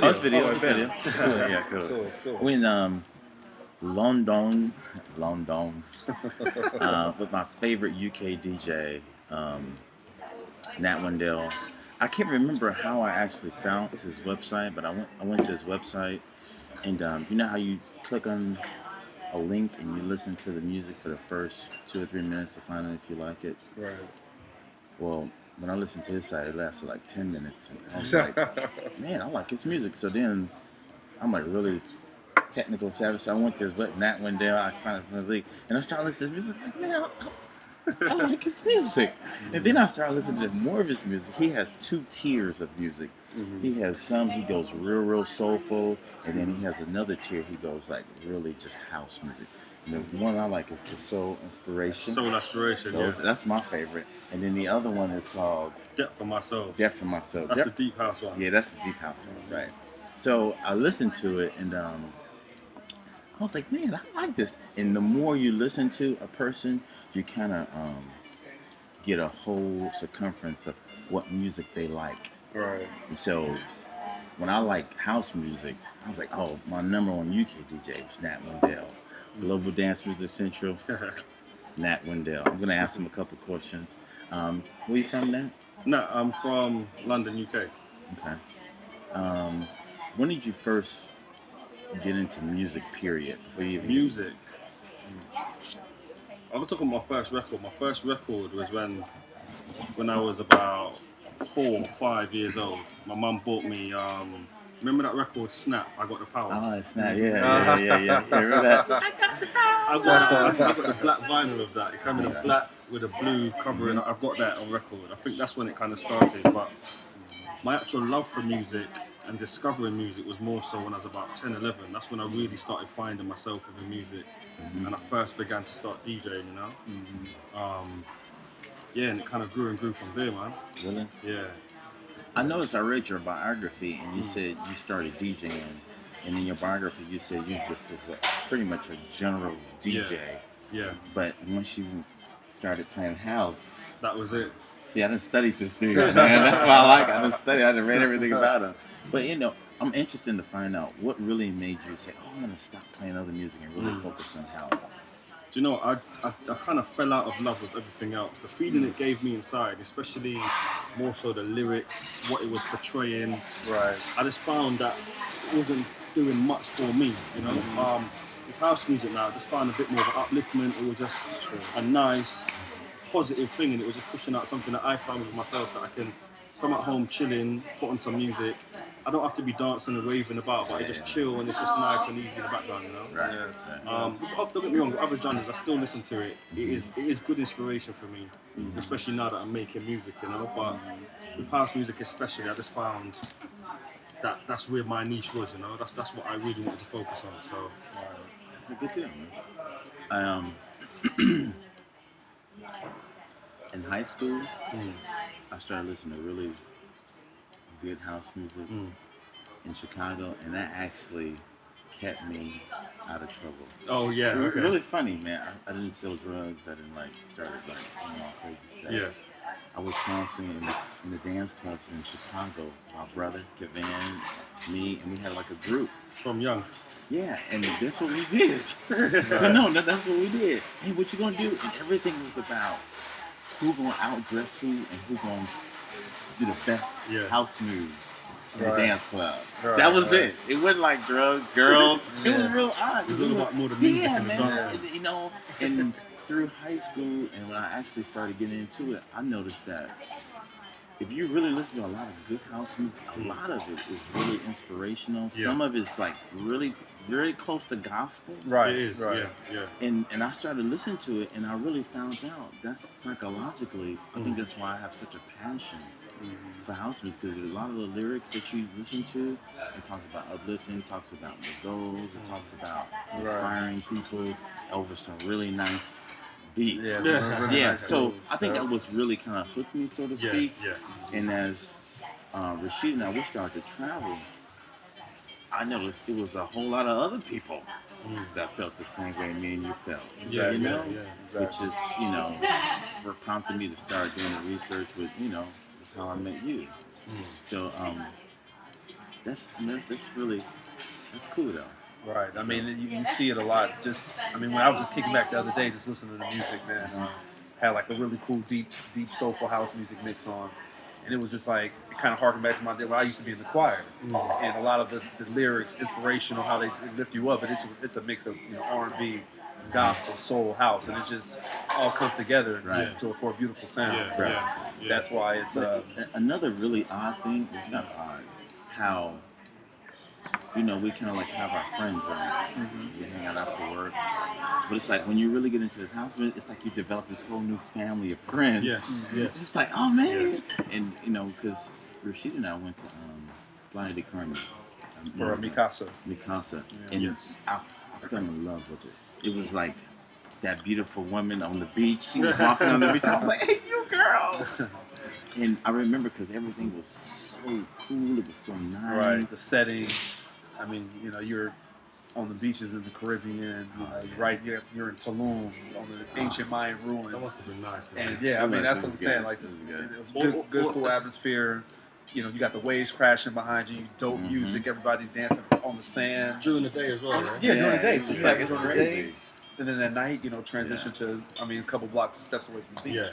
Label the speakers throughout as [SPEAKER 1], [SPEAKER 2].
[SPEAKER 1] Oh, it's video.
[SPEAKER 2] Oh,
[SPEAKER 1] It's video. Cool. Yeah, cool. When London, with my favorite UK DJ, Nat Wendell. I can't remember how I actually found his website, but I went to his website, and you know how you click on a link and you listen to the music for the first 2 or 3 minutes to find out if you like it.
[SPEAKER 2] Right.
[SPEAKER 1] Well, when I listened to his site, it lasted like 10 minutes. And I was like, man, I like his music. So then I'm like really technical savvy. So I went to his Nat Wendell. I found it from the league, and I started listening to his music. Like, man, I like his music. And then I started listening to more of his music. He has 2 tiers of music. Mm-hmm. He has some, he goes real soulful, and then he has another tier, he goes like really just house music. The one I like is the Soul Inspiration.
[SPEAKER 2] Soul Inspiration,
[SPEAKER 1] so that's my favorite. And then the other one is called
[SPEAKER 2] Depth of My Soul.
[SPEAKER 1] Depth of My Soul.
[SPEAKER 2] That's the deep house one.
[SPEAKER 1] Yeah, that's the deep house one, right. So I listened to it, and I was like, man, I like this. And the more you listen to a person, you kind of get a whole circumference of what music they like.
[SPEAKER 2] Right.
[SPEAKER 1] And so when I like house music, I was like, oh, my number one UK DJ was Nat Wendell. Global Dance Music Central, Nat Wendell. I'm going to ask him a couple questions. Where you from, Nat?
[SPEAKER 2] No, I'm from London, UK.
[SPEAKER 1] Okay. When did you first get into music, period? Before you even
[SPEAKER 2] music? I was talking about my first record. My first record was when I was about 4 or 5 years old. My mum bought me... remember that record, Snap? I Got the Power.
[SPEAKER 1] Oh, Snap! Yeah. Remember that?
[SPEAKER 2] I got the black vinyl of that. It came in a black with a blue cover, and I've got that on record. I think that's when it kind of started. But my actual love for music and discovering music was more so when I was about 10, 11. That's when I really started finding myself in the music, and I first began to start DJing. Yeah, and it kind of grew and grew from there, man.
[SPEAKER 1] Really?
[SPEAKER 2] Yeah.
[SPEAKER 1] I noticed I read your biography, and you said you started DJing, and in your biography you said you just was pretty much a general DJ.
[SPEAKER 2] Yeah.
[SPEAKER 1] But once you started playing house,
[SPEAKER 2] that was it.
[SPEAKER 1] See, I didn't study this dude, man. That's why I like it. I didn't study. I didn't read everything about him. But I'm interested to find out what really made you say, "Oh, I'm gonna stop playing other music and really focus on house."
[SPEAKER 2] Do you know, I kind of fell out of love with everything else. The feeling it gave me inside, especially more so the lyrics, what it was portraying.
[SPEAKER 3] Right.
[SPEAKER 2] I just found that it wasn't doing much for me, With house music now, I just found a bit more of an upliftment. It was just a nice, positive thing, and it was just pushing out something that I found with myself that I can, if I'm at home chilling, put on some music. I don't have to be dancing and raving about, but I just chill and it's just nice and easy in the background,
[SPEAKER 1] Right.
[SPEAKER 3] Yes.
[SPEAKER 2] Don't get me wrong, with other genres, I still listen to it. It is good inspiration for me, especially now that I'm making music, But with house music especially, I just found that's where my niche was, That's what I really wanted to focus on. So,
[SPEAKER 1] it's a good deal, man. In high school, I started listening to really good house music in Chicago, and that actually kept me out of trouble.
[SPEAKER 2] Oh yeah,
[SPEAKER 1] it was
[SPEAKER 2] okay.
[SPEAKER 1] really funny, man. I didn't sell drugs. I didn't started all crazy stuff.
[SPEAKER 2] Yeah.
[SPEAKER 1] I was constantly in the dance clubs in Chicago. My brother, Kevin, me, and we had like a group.
[SPEAKER 2] From young.
[SPEAKER 1] Yeah, and that's what we did. But no, that's what we did. Hey, what you gonna do? And everything was about who gonna outdress who and who gonna do the best house moves in the dance club.
[SPEAKER 3] Right,
[SPEAKER 1] that was it. It wasn't like drugs, girls. It was real odd.
[SPEAKER 2] It was a little bit more the music and the dancing.
[SPEAKER 1] And through high school and when I actually started getting into it, I noticed that if you really listen to a lot of good house music, a lot of it is really inspirational.
[SPEAKER 2] Yeah.
[SPEAKER 1] Some of it's like really very close to gospel.
[SPEAKER 3] Right.
[SPEAKER 2] It is.
[SPEAKER 3] Right.
[SPEAKER 2] Yeah.
[SPEAKER 1] And I started listening to it, and I really found out that's psychologically, I think that's why I have such a passion for house music, because a lot of the lyrics that you listen to, it talks about uplifting, it talks about the goals, it talks about inspiring people over some really nice beats.
[SPEAKER 3] Yeah.
[SPEAKER 1] So I think that was really kind of hooked me, so to speak.
[SPEAKER 2] Yeah.
[SPEAKER 1] And as Rashid and I started to travel, I noticed it was a whole lot of other people that felt the same way me and you felt.
[SPEAKER 3] Exactly.
[SPEAKER 1] Which is, what prompted me to start doing the research with, that's how I met you. So that's really that's cool though.
[SPEAKER 3] Right. I mean, you see it a lot. Just, I mean, when I was just kicking back the other day, just listening to the music, man, had like a really cool, deep soulful house music mix on, and it was just like it kind of harkened back to my day when I used to be in the choir, and a lot of the lyrics, inspirational, how they lift you up, but it's a mix of R&B, gospel, soul, house, and it just all comes together for a beautiful sound. That's why it's
[SPEAKER 1] another really odd thing. It's not odd how. We kind of like have our friends around. We hang out after work. But it's like when you really get into this house, it's like you develop this whole new family of friends. It's like, oh man. And because Rashid and I went to Playa del Carmen.
[SPEAKER 3] For Mikasa.
[SPEAKER 1] And I fell in love with it. It was like that beautiful woman on the beach. She was walking on the beach. I was like, hey, you girl. And I remember because everything was so cool. It was so nice.
[SPEAKER 3] Right. The setting. I mean, you're on the beaches in the Caribbean. You're in Tulum on the ancient Mayan ruins.
[SPEAKER 2] That must have been nice, man.
[SPEAKER 3] And I mean, that's what I'm saying. Like, it was good, cool atmosphere. You got the waves crashing behind you. Dope music. Everybody's dancing on the sand
[SPEAKER 2] during the day as well. Right?
[SPEAKER 3] Yeah, during the day. So
[SPEAKER 1] it's like it's crazy.
[SPEAKER 3] And then at night, transition to, a couple steps away from the beach.
[SPEAKER 2] Yeah.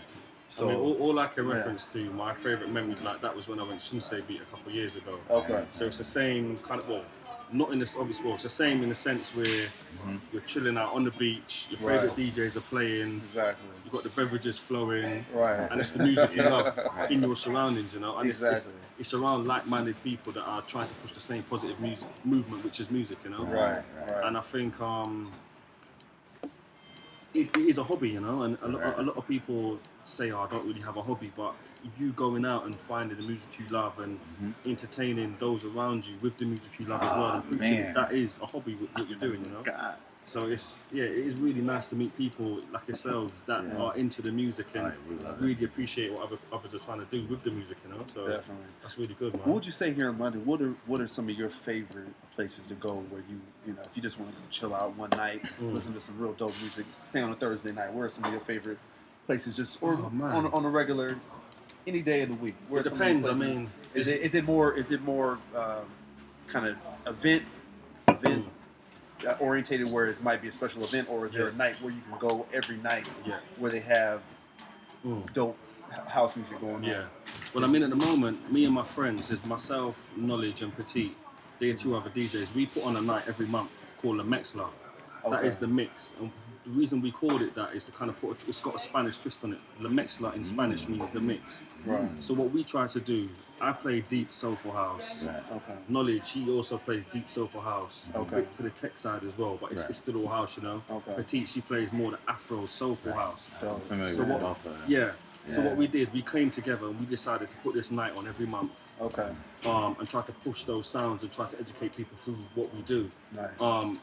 [SPEAKER 2] So I mean, all I can reference to my favourite memories like that was when I went Sunsei Beat a couple of years ago.
[SPEAKER 3] Okay.
[SPEAKER 2] So it's the same kind of, not in this obvious it's the same in the sense where you're chilling out on the beach, your favourite DJs are playing,
[SPEAKER 3] exactly.
[SPEAKER 2] You've got the beverages flowing,
[SPEAKER 3] right?
[SPEAKER 2] And it's the music you love in your surroundings, And
[SPEAKER 3] exactly.
[SPEAKER 2] It's around like-minded people that are trying to push the same positive movement, which is music,
[SPEAKER 3] Right.
[SPEAKER 2] And I think it is a hobby, and a lot of people say, I don't really have a hobby, but you going out and finding the music you love and entertaining those around you with the music you love as well, and preaching, that is a hobby with what you're doing,
[SPEAKER 1] God.
[SPEAKER 2] So it is really nice to meet people like yourselves that are into the music and really appreciate what others are trying to do with the music, So
[SPEAKER 3] definitely,
[SPEAKER 2] that's really good, man.
[SPEAKER 3] What would you say here in London? What are some of your favorite places to go where if you just want to go chill out one night, listen to some real dope music, say on a Thursday night? Where are some of your favorite places, on a regular, any day of the week? Where
[SPEAKER 2] it depends. I mean,
[SPEAKER 3] is it more kind of event orientated where it might be a special event, or is there a night where you can go every night where they have dope house music going on?
[SPEAKER 2] Yeah. Well, I mean, at the moment, me and my friends, there's myself, Knowledge, and Petite. They're two other DJs. We put on a night every month called the Mexla. That is the mix. And the reason we called it that is to kind of it's got a Spanish twist on it. La Mezcla in Spanish means the mix.
[SPEAKER 3] Right.
[SPEAKER 2] So what we try to do, I play deep soulful house.
[SPEAKER 1] Right.
[SPEAKER 3] Okay.
[SPEAKER 2] Knowledge, he also plays deep soulful house.
[SPEAKER 3] Okay.
[SPEAKER 2] To the tech side as well, but it's still all house,
[SPEAKER 3] Okay.
[SPEAKER 2] Petite, she plays more the Afro soulful house.
[SPEAKER 1] I'm familiar
[SPEAKER 2] So
[SPEAKER 1] with
[SPEAKER 2] what?
[SPEAKER 1] both of them.
[SPEAKER 2] Yeah. So what we did, we came together and we decided to put this night on every month.
[SPEAKER 3] Okay.
[SPEAKER 2] And try to push those sounds and try to educate people through what we do.
[SPEAKER 3] Nice.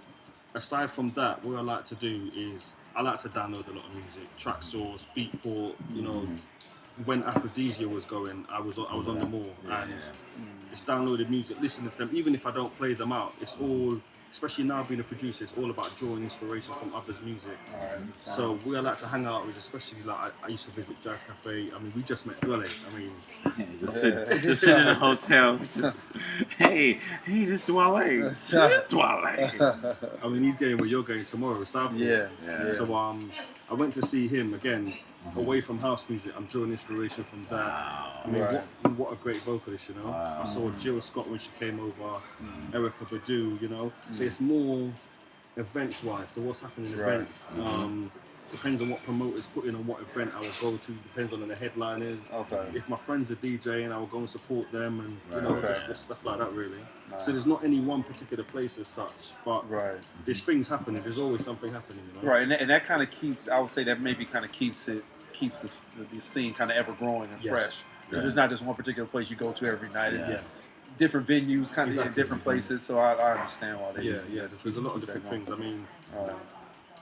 [SPEAKER 2] Aside from that, what I like to do is I like to download a lot of music, Traxsource, Beatport. When Aphrodisia was going, I was on them all, and it's downloaded music, listening to them. Even if I don't play them out, it's all, especially now being a producer, it's all about drawing inspiration from others' music. So we like to hang out with, especially like I used to visit Jazz Cafe. I mean, we just met Dwele. I mean,
[SPEAKER 1] just sit in a hotel. Just hey, this Dwele. This Dwele.
[SPEAKER 2] I mean, he's going where you're going tomorrow, South.
[SPEAKER 3] Yeah.
[SPEAKER 2] So I went to see him again. Away from house music, I'm drawing inspiration from that.
[SPEAKER 1] Wow.
[SPEAKER 2] I mean, what a great vocalist,
[SPEAKER 1] Wow.
[SPEAKER 2] I saw Jill Scott when she came over, Erica Badu, So it's more events-wise. So what's happening in events? Depends on what promoters put in on what event I will go to. Depends on the headliners.
[SPEAKER 3] Okay.
[SPEAKER 2] If my friends are DJing, I will go and support them, and just stuff like that, really.
[SPEAKER 3] Nice.
[SPEAKER 2] So there's not any one particular place as such, but there's things happening. There's always something happening,
[SPEAKER 3] Right, and that kind of keeps. I would say that maybe kind of keeps the scene kind of ever growing and fresh. Because it's not just one particular place you go to every night. It's different venues, kind of in different places. So I understand why they.
[SPEAKER 2] There's a lot of different things. I mean.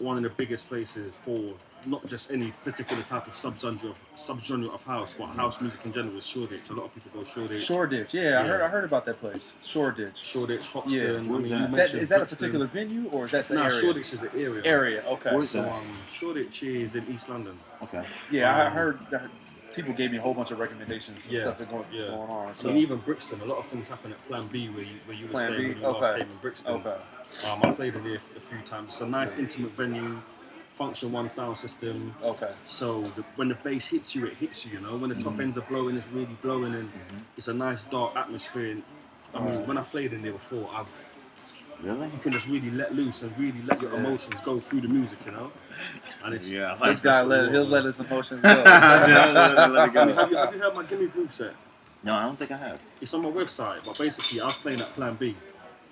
[SPEAKER 2] one of the biggest places for not just any particular type of subgenre of house, but house music in general is Shoreditch. A lot of people go Shoreditch.
[SPEAKER 3] Shoreditch, yeah. I heard about that place. Shoreditch,
[SPEAKER 2] Hoxton.
[SPEAKER 3] Yeah.
[SPEAKER 2] I mean, you
[SPEAKER 3] Is
[SPEAKER 2] mentioned
[SPEAKER 3] that a
[SPEAKER 2] Brixton.
[SPEAKER 3] particular venue or is that an area?
[SPEAKER 2] Shoreditch is the area.
[SPEAKER 3] Okay.
[SPEAKER 1] Where's
[SPEAKER 2] So
[SPEAKER 1] that?
[SPEAKER 2] Shoreditch is in East London.
[SPEAKER 1] Okay.
[SPEAKER 3] Yeah, I heard that people gave me a whole bunch of recommendations and stuff that's going on. So.
[SPEAKER 2] I mean, even Brixton, a lot of things happen at Plan B where you were
[SPEAKER 3] Plan
[SPEAKER 2] staying
[SPEAKER 3] B?
[SPEAKER 2] when you last
[SPEAKER 3] Okay.
[SPEAKER 2] came in Brixton.
[SPEAKER 3] Okay.
[SPEAKER 2] I played in there a few times. It's a nice intimate venue, function one sound system.
[SPEAKER 3] Okay.
[SPEAKER 2] So when the bass hits you, it hits you. You know, when the top ends are blowing, it's really blowing, and it's a nice dark atmosphere. And, I mean, when I played in there before,
[SPEAKER 1] Really?
[SPEAKER 2] you can just really let loose and really let your emotions go through the music, you know. And it's
[SPEAKER 3] This guy he'll let his emotions go.
[SPEAKER 1] Let it go.
[SPEAKER 2] have you heard my Gimme Groove set?
[SPEAKER 1] No, I don't think I have.
[SPEAKER 2] It's on my website, but basically I was playing at Plan B.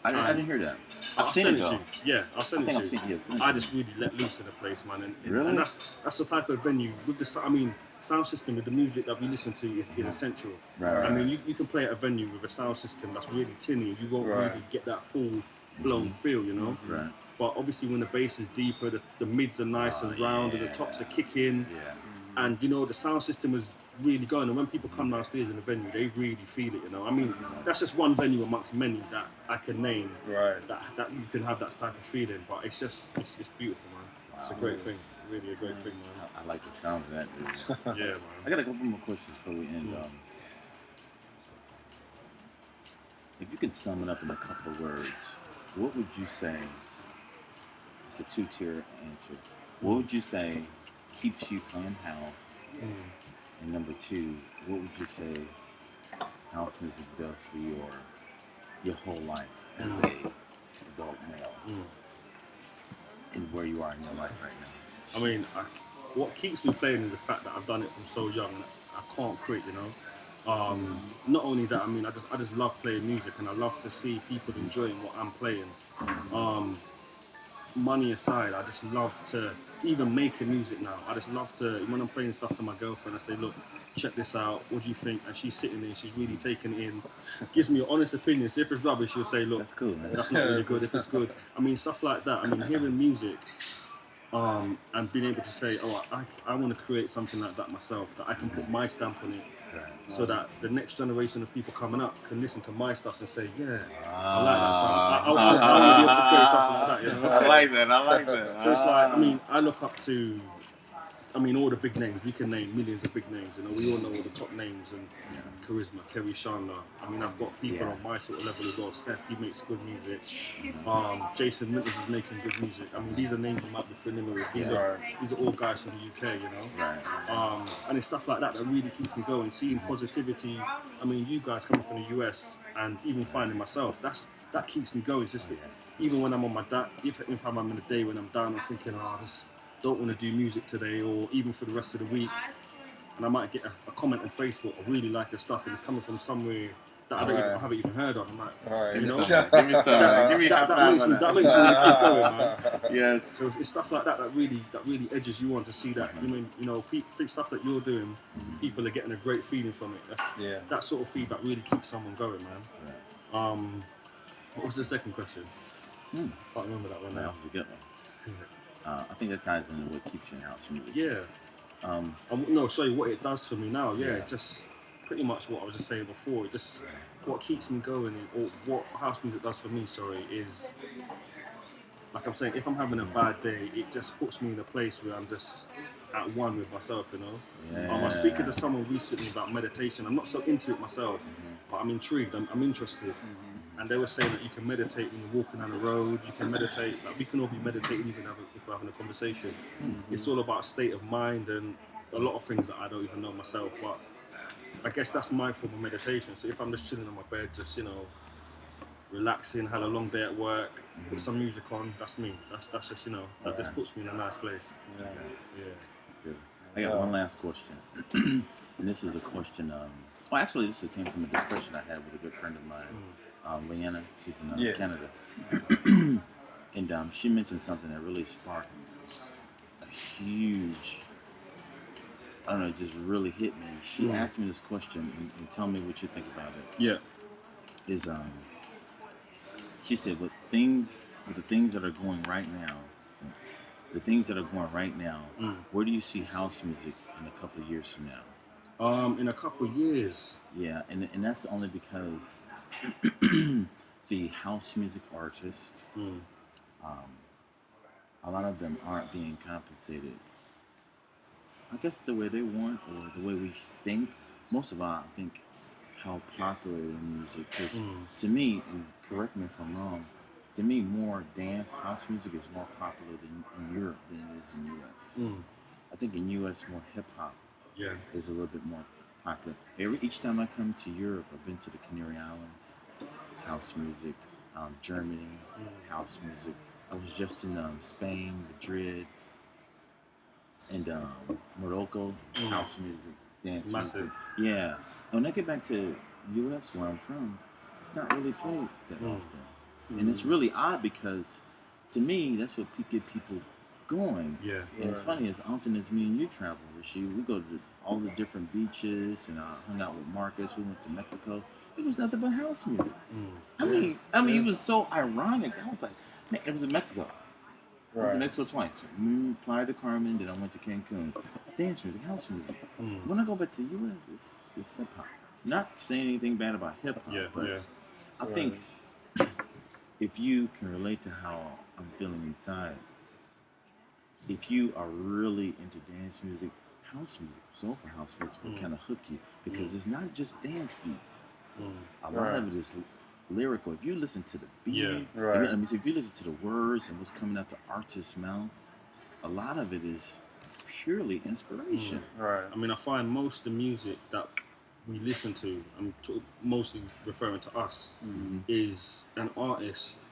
[SPEAKER 1] I didn't hear that.
[SPEAKER 2] I'll
[SPEAKER 1] I've seen
[SPEAKER 2] send
[SPEAKER 1] it
[SPEAKER 2] it to
[SPEAKER 1] though.
[SPEAKER 2] you. Yeah, I'll send
[SPEAKER 1] I
[SPEAKER 2] it
[SPEAKER 1] think
[SPEAKER 2] to
[SPEAKER 1] I've
[SPEAKER 2] you.
[SPEAKER 1] seen it.
[SPEAKER 2] I just really let loose in the place, man. And
[SPEAKER 1] Really?
[SPEAKER 2] that's the type of venue with the. I mean, sound system with the music that we listen to is essential.
[SPEAKER 1] Right.
[SPEAKER 2] I mean, you can play at a venue with a sound system that's really tinny, and you won't really get that full blown feel, you know.
[SPEAKER 1] Right.
[SPEAKER 2] But obviously, when the bass is deeper, the mids are nice and round, and the tops are kicking.
[SPEAKER 1] Yeah.
[SPEAKER 2] And you know, the sound system is really going. And when people come downstairs in the venue, they really feel it. You know, I mean, that's just one venue amongst many that I can name.
[SPEAKER 3] Right.
[SPEAKER 2] That you can have that type of feeling. But it's just it's beautiful, man. It's a great thing. Really a great thing, man.
[SPEAKER 1] I like the sound of that. Dude.
[SPEAKER 2] Yeah, man.
[SPEAKER 1] I got a couple more questions before we end. If you could sum it up in a couple of words, what would you say? It's a two-tier answer. What would you say keeps you playing house? And number two, what would you say house music does for your whole life as a adult male? And where you are in your life right now?
[SPEAKER 2] I mean, what keeps me playing is the fact that I've done it from so young. And I can't quit, you know. Not only that, I mean, I just love playing music, and I love to see people enjoying what I'm playing. Money aside, I just love to even making music now. I just love to, when I'm playing stuff to my girlfriend, I say, look, check this out, what do you think? And she's sitting there, she's really taking it in, gives me an honest opinion. So if it's rubbish, she'll say, look,
[SPEAKER 1] That's cool, man.
[SPEAKER 2] that's not really good. If it's good, I mean, stuff like that. I mean, hearing music and being able to say, oh, I want to create something like that myself, that I can put my stamp on it, so that the next generation of people coming up can listen to my stuff and say, yeah, I like that sound. I want to be able to create something like that, you know?
[SPEAKER 1] I like that.
[SPEAKER 2] So it's like, I mean, I look up to, I mean, all the big names. We can name millions of big names, you know. We all know all the top names, and Charisma, Kerry Chandler. I mean, I've got people on my sort of level as well. Seth, he makes good music. Jason Winters is making good music. I mean, these are names you might be familiar with. These are all guys from the UK, you know.
[SPEAKER 1] Right.
[SPEAKER 2] And it's stuff like that that really keeps me going. Seeing positivity. I mean, you guys coming from the US, and even finding myself. That keeps me going. It's just even when I'm on my if I'm in a day when I'm down, I'm thinking, I just don't want to do music today, or even for the rest of the week, and I might get a comment on Facebook, I really like your stuff, and it's coming from somewhere that I haven't even heard of. I'm like, you know,
[SPEAKER 1] Give me some.
[SPEAKER 2] that makes me really keep going, man.
[SPEAKER 1] Yes.
[SPEAKER 2] So it's stuff like that that really edges you on to see that. You mean, you know, stuff that you're doing, people are getting a great feeling from it. That sort of feedback really keeps someone going, man. What was the second question? Can't remember that one now.
[SPEAKER 1] That was a good one. I think that ties into what keeps you in house music.
[SPEAKER 2] Yeah. No, sorry, what it does for me now, just pretty much what I was just saying before. It just, what keeps me going, or what house music does for me, is, like I'm saying, if I'm having a bad day, it just puts me in a place where I'm just at one with myself, you know. I was speaking to someone recently about meditation. I'm not so into it myself, but I'm intrigued, I'm interested. And they were saying that you can meditate when you're walking down the road, you can meditate, like we can all be meditating even if we're having a conversation. It's all about state of mind and a lot of things that I don't even know myself, but I guess that's my form of meditation. So if I'm just chilling on my bed, just, you know, relaxing, had a long day at work, put some music on, that's me. That's just, you know, that just puts me in a nice place.
[SPEAKER 1] Good. I got one last question. And this is a question, well actually this came from a discussion I had with a good friend of mine. Leanna, she's in Canada, and she mentioned something that really sparked a huge, I don't know, it just really hit me. She asked me this question, and tell me what you think about it.
[SPEAKER 2] Yeah.
[SPEAKER 1] Is she said with the things that are going right now, the things that are going right now, where do you see house music in a couple of years from now?
[SPEAKER 2] In a couple of years.
[SPEAKER 1] Yeah, and that's only because the house music artists, a lot of them aren't being compensated, I guess, the way they want or the way we think. Most of all, I think how popular the music is. To me, and correct me if I'm wrong, to me, more dance house music is more popular in Europe than it is in the U.S. I think in U.S. more hip hop is a little bit more popular. Each time I come to Europe, I've been to the Canary Islands, house music, Germany, house music. I was just in Spain, Madrid, and Morocco, house music, dance music. Yeah. When I get back to U.S. where I'm from, it's not really played that often. And it's really odd because, to me, that's what get people going.
[SPEAKER 2] Yeah.
[SPEAKER 1] And it's funny, as often as me and you travel, Rashid, we go to all the different beaches, and I hung out with Marcus. We went to Mexico. It was nothing but house music. I mean, it was so ironic. I was like, man, it was in Mexico. I was in Mexico twice. Playa del Carmen, then I went to Cancun. Dance music, house music. When I go back to the U.S., it's hip hop. Not saying anything bad about hip hop, but I think if you can relate to how I'm feeling inside, if you are really into dance music, house music, soulful house music will kind of hook you because it's not just dance beats. A lot of it is lyrical. If you listen to the beat, if you listen to the words and what's coming out the artist's mouth, a lot of it is purely inspiration.
[SPEAKER 2] I mean, I find most of the music that we listen to, I'm mostly referring to us, is an artist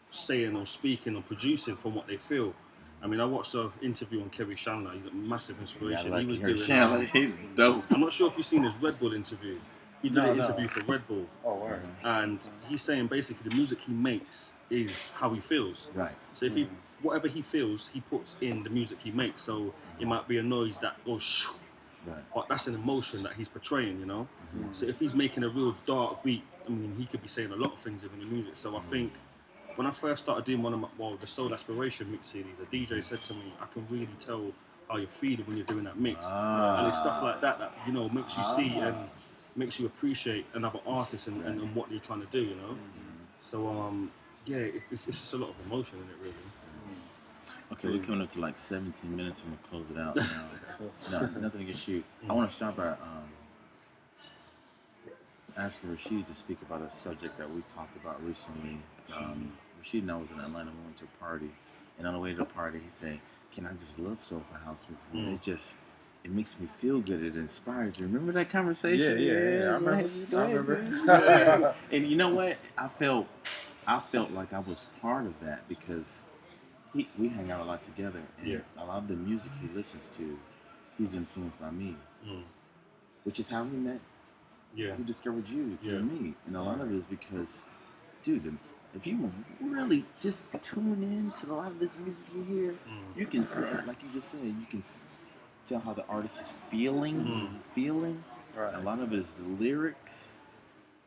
[SPEAKER 2] saying or speaking or producing from what they feel. I mean, I watched an interview on Kerry Chandler. He's a massive inspiration.
[SPEAKER 1] Yeah, I like
[SPEAKER 2] he was
[SPEAKER 1] Kerry
[SPEAKER 2] doing.
[SPEAKER 1] Chandler. He's dope.
[SPEAKER 2] I'm not sure if you've seen his Red Bull interview. He did an interview for Red Bull.
[SPEAKER 3] Oh, wow.
[SPEAKER 2] And he's saying basically the music he makes is how he feels.
[SPEAKER 1] Right.
[SPEAKER 2] So if whatever he feels, he puts in the music he makes. So it might be a noise that goes shoo, but that's an emotion that he's portraying, you know? So if he's making a real dark beat, I mean, he could be saying a lot of things within the music. So I think when I first started doing one of the Soul Aspiration mix CDs, a DJ said to me, I can really tell how you're feeling when you're doing that mix. And it's stuff like that, you know, makes you see and makes you appreciate another artist and what you're trying to do, you know? So, it's just a lot of emotion in it, really.
[SPEAKER 1] Okay, we're coming up to like 17 minutes and we'll close it out now. No, nothing against you. I want to start by asking Rashid to speak about a subject that we talked about recently. Rashid and I was in Atlanta, we went to a party, and on the way to the party, he said, "Can I just love soulful house music? It makes me feel good. It inspires you." Remember that conversation?
[SPEAKER 3] Yeah. I remember.
[SPEAKER 1] And you know what? I felt like I was part of that because we hang out a lot together, and a lot of the music he listens to, he's influenced by me, which is how we met.
[SPEAKER 2] Yeah.
[SPEAKER 1] He discovered you through me, and a lot of it is because, dude, if you really just tune in to a lot of this music you hear, you can say, like you just said, you can tell how the artist is feeling. Right. A lot of it is the lyrics.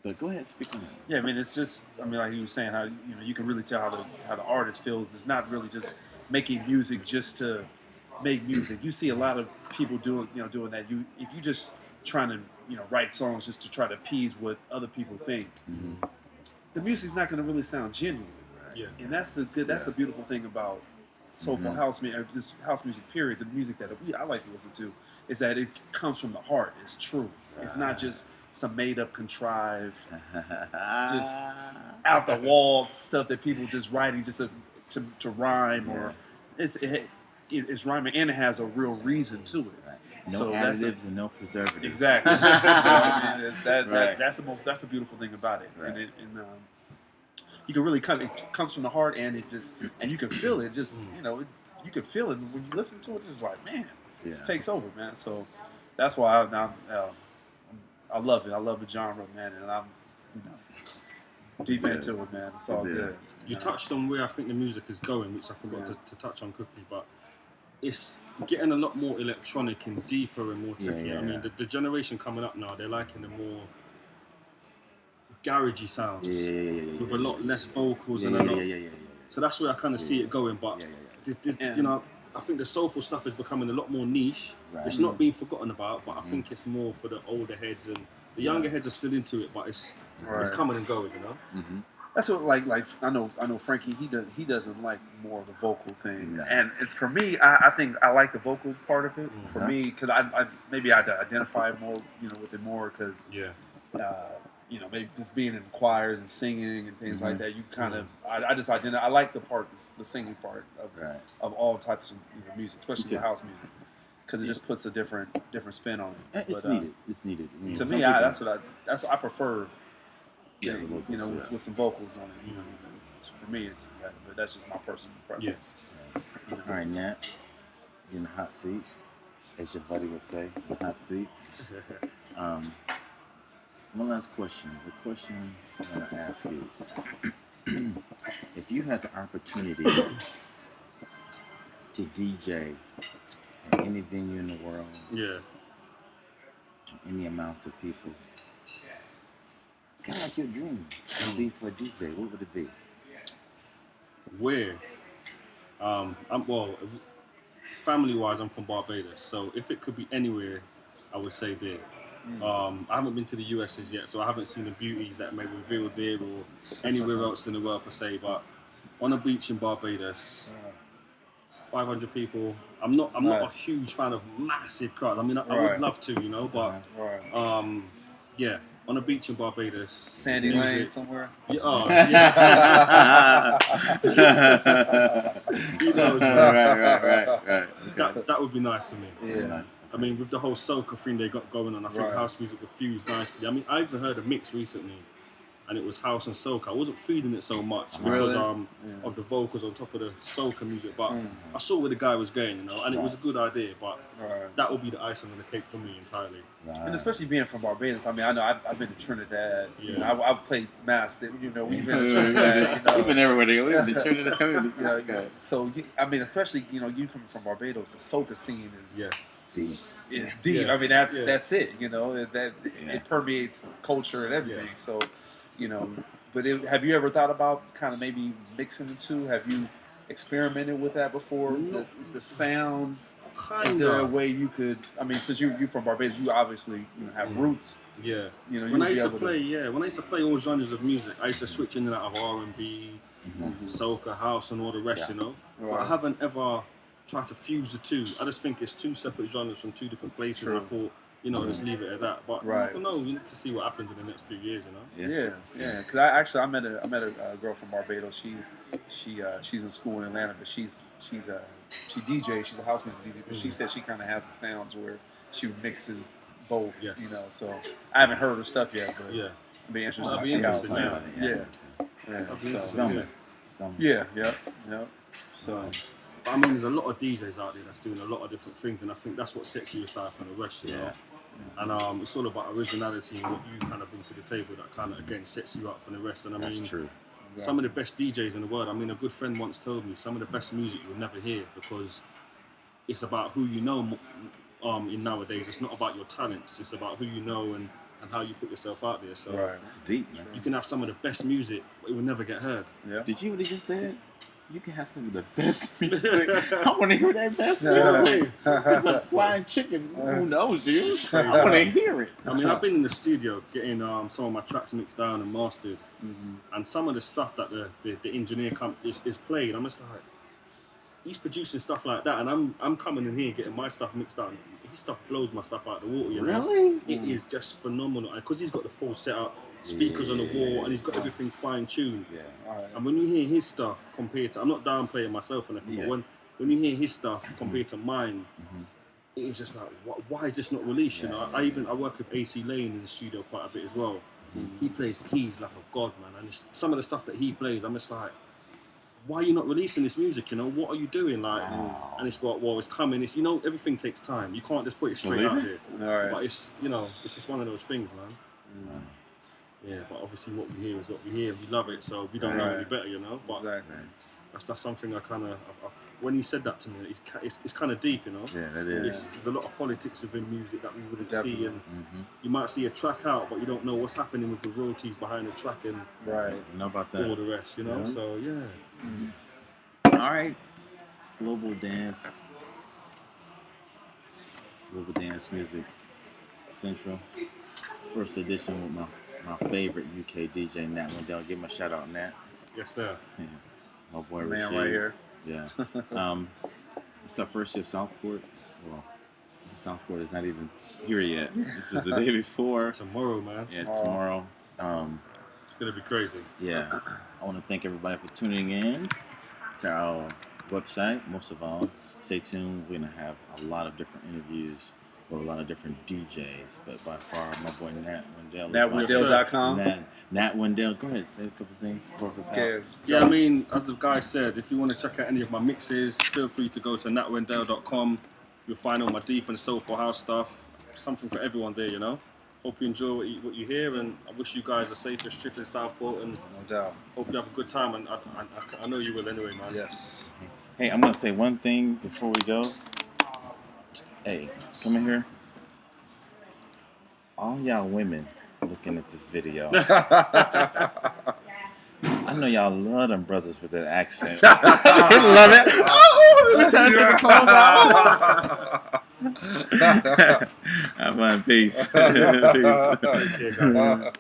[SPEAKER 1] But go ahead, speak on that.
[SPEAKER 3] Yeah, I mean, it's just, I mean, like you were saying, how you can really tell how the artist feels. It's not really just making music just to make music. You see a lot of people doing that. If you just trying to write songs just to try to appease what other people think, the music's not going to really sound genuine. Right? Yeah. And that's the beautiful thing about soulful house music, just house music. Period. The music that I like to listen to is that it comes from the heart. It's true. It's not just some made up, contrived, just out the wall stuff that people just writing just to rhyme, or it's rhyming and it has a real reason to it.
[SPEAKER 1] Right. No additives and no preservatives.
[SPEAKER 3] Exactly. That's the beautiful thing about it. Right. And you can really it comes from the heart, and you can feel it. Just you can feel it when you listen to it. It's just like, man, it just takes over, man. So that's why I love it. I love the genre, man, and I'm deep into it, man. It's all good.
[SPEAKER 2] You touched on where I think the music is going, which I forgot to touch on quickly, but it's getting a lot more electronic and deeper and more techy. I mean, the generation coming up now, they're liking the more garagey sounds with a lot less vocals and a lot. So that's where I kind of see it going. But you know, I think the soulful stuff is becoming a lot more niche.
[SPEAKER 1] Right.
[SPEAKER 2] It's not being forgotten about, but I think it's more for the older heads, and the younger heads are still into it, but it's coming and going, you know.
[SPEAKER 3] That's what like I know Frankie he doesn't like more of the vocal thing, and it's for me I think I like the vocal part of it for me because I maybe I identify more with it more because maybe just being in choirs and singing and things like that you kind of I just identify I like the singing part of all types of music, especially house music, because it just puts a different spin on it.
[SPEAKER 1] It's needed. It's needed.
[SPEAKER 3] To me, that's what I prefer. With some vocals on it. For me, but that's just my personal preference.
[SPEAKER 1] All right, Nat, you're in the hot seat, as your buddy would say, the hot seat. One last question. The question I'm going to ask you: if you had the opportunity to DJ at any venue in the world, any amounts of people. Kind of like your dream would be for a DJ. What would it be?
[SPEAKER 2] Where? Family-wise, I'm from Barbados, so if it could be anywhere, I would say there. I haven't been to the US as yet, so I haven't seen the beauties that may be revealed there or anywhere else in the world per se. But on a beach in Barbados, 500 people. I'm not a huge fan of massive crowds. I mean, I would love to, but yeah. On a beach in Barbados.
[SPEAKER 3] Sandy Lane somewhere?
[SPEAKER 2] Yeah. Right. That would be nice for me.
[SPEAKER 3] Yeah.
[SPEAKER 2] I mean, with the whole soca thing they got going on, I think house music would fuse nicely. I mean, I even heard a mix recently, and it was house and soca. I wasn't feeling it so much because of the vocals on top of the soca music, but I saw where the guy was going, and it was a good idea, but that would be the icing on the cake for me entirely.
[SPEAKER 3] And especially being from Barbados, I mean, I know I've been to Trinidad. I've played mass. We've been to Trinidad.
[SPEAKER 1] We've been everywhere. We've been to Trinidad.
[SPEAKER 3] So I mean, especially you coming from Barbados, the soca scene is
[SPEAKER 1] deep.
[SPEAKER 3] It's deep. I mean, that's it. It permeates culture and everything. So. But have you ever thought about kind of maybe mixing the two? Have you experimented with that before? The sounds? Is there a way you could? I mean, since you're from Barbados, you obviously have roots.
[SPEAKER 2] Yeah. When I used to play all genres of music, I used to switch in and out of R&B, soca, house, and all the rest. But I haven't ever tried to fuse the two. I just think it's two separate genres from two different places. And I thought. Just leave it at that. But you can see what happens in the next few years.
[SPEAKER 3] Yeah. Because I met a girl from Barbados. She's in school in Atlanta, but she DJs. She's a house music DJ. But she said she kind of has the sounds where she mixes both. Yes. So I haven't heard her stuff yet, but it'd be interesting to see how it sounds. Yeah. So.
[SPEAKER 2] But I mean, there's a lot of DJs out there that's doing a lot of different things, and I think that's what sets you aside from the rest, And it's all about originality and what you kind of bring to the table that kind of, again, sets you up from the rest. And I mean, some of the best DJs in the world, I mean, a good friend once told me, some of the best music you'll never hear because it's about who you know in nowadays. It's not about your talents. It's about who you know and how you put yourself out there. So
[SPEAKER 1] That's deep, man.
[SPEAKER 2] You can have some of the best music, but it will never get heard.
[SPEAKER 3] Yeah.
[SPEAKER 1] Did you really just say it? You can have some of the best music. I want to hear that best music. It's a flying chicken. Who knows, you? I want to hear it.
[SPEAKER 2] I mean, I've been in the studio getting some of my tracks mixed down and mastered, and some of the stuff that the engineer is playing, I'm just like, he's producing stuff like that, and I'm coming in here getting my stuff mixed down. His stuff blows my stuff out of the water.
[SPEAKER 1] Really?
[SPEAKER 2] It is just phenomenal, because he's got the full setup. Speakers on the wall, and he's got everything fine-tuned. And when you hear his stuff compared to, I'm not downplaying myself or anything, but when you hear his stuff compared to mine, it is just like, why is this not released? I work with AC Lane in the studio quite a bit as well. He plays keys like a god, man, and some of the stuff that he plays, I'm just like, why are you not releasing this music? What are you doing? And it's it's coming. It's everything takes time. You can't just put it straight out there. But it's it's just one of those things, man. Yeah, but obviously what we hear is what we hear. We love it, so we don't know any better, But that's something I kind of. When he said that to me, it's kind of deep,
[SPEAKER 1] Yeah, that is.
[SPEAKER 2] There's a lot of politics within music that we wouldn't see, and you might see a track out, but you don't know what's happening with the royalties behind the track and
[SPEAKER 1] know about that.
[SPEAKER 2] all the rest, So
[SPEAKER 1] All right. Global Dance Music Central. First edition with my favorite UK DJ, Nat Wendell. Give him a shout out, Nat.
[SPEAKER 2] Yes, sir.
[SPEAKER 1] Yeah. My boy
[SPEAKER 3] Man
[SPEAKER 1] Rashid.
[SPEAKER 3] right here.
[SPEAKER 1] Yeah. It's our first year Southport. Well, Southport is not even here yet. This is the day before.
[SPEAKER 2] Tomorrow, man.
[SPEAKER 1] Yeah, tomorrow.
[SPEAKER 2] It's gonna be crazy.
[SPEAKER 1] Yeah. I want to thank everybody for tuning in to our website. Most of all, stay tuned. We're gonna have a lot of different interviews with a lot of different DJs. But by far, my boy Nat Wendell.
[SPEAKER 3] NatWendell.com.
[SPEAKER 1] Nat Wendell. Go ahead, say a couple things. Close us out.
[SPEAKER 2] Yeah, I mean, as the guy said, if you want to check out any of my mixes, feel free to go to natwendell.com. You'll find all my deep and soulful house stuff. Something for everyone there, you know. Hope you enjoy what you hear, and I wish you guys a safest trip in Southport, and
[SPEAKER 3] No doubt.
[SPEAKER 2] hope you have a good time, and I know you will anyway, man.
[SPEAKER 3] Yes.
[SPEAKER 1] Hey, I'm gonna say one thing before we go. Hey, come in here. All y'all women looking at this video. I know y'all love them brothers with that accent. Love it. Oh, let me time to take the clothes off. Have fun. Peace. Peace.
[SPEAKER 2] Okay, guys.